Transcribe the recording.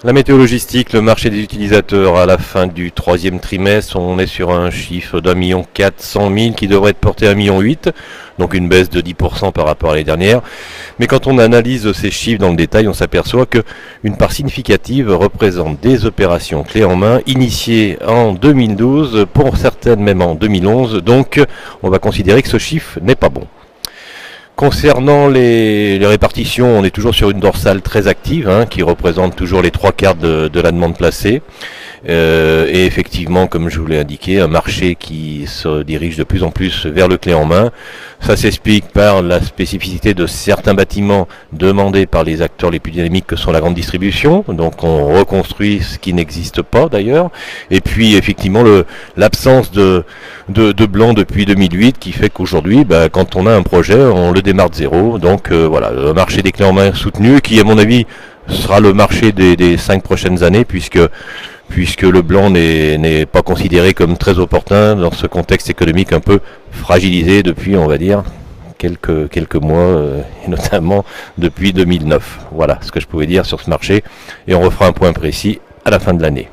La météo logistique, le marché des utilisateurs à la fin du troisième trimestre, on est sur un chiffre d'1 400 000 qui devrait être porté à 1,8 million, donc une baisse de 10% par rapport à l'année dernière. Mais quand on analyse ces chiffres dans le détail, on s'aperçoit qu'une part significative représente des opérations clés en main initiées en 2012, pour certaines même en 2011, donc on va considérer que ce chiffre n'est pas bon. Concernant les répartitions, on est toujours sur une dorsale très active, qui représente toujours les trois quarts de la demande placée. Et effectivement, comme je vous l'ai indiqué, un marché qui se dirige de plus en plus vers le clé en main. Ça s'explique par la spécificité de certains bâtiments demandés par les acteurs les plus dynamiques que sont la grande distribution. Donc on reconstruit ce qui n'existe pas d'ailleurs. Et puis effectivement l'absence de blanc depuis 2008 qui fait qu'aujourd'hui, quand on a un projet, on le démarre de zéro. Donc voilà, le marché des clés en main soutenu qui à mon avis sera le marché des 5 prochaines années puisque le blanc n'est pas considéré comme très opportun dans ce contexte économique un peu fragilisé depuis, on va dire, quelques mois, et notamment depuis 2009. Voilà ce que je pouvais dire sur ce marché, et on refera un point précis à la fin de l'année.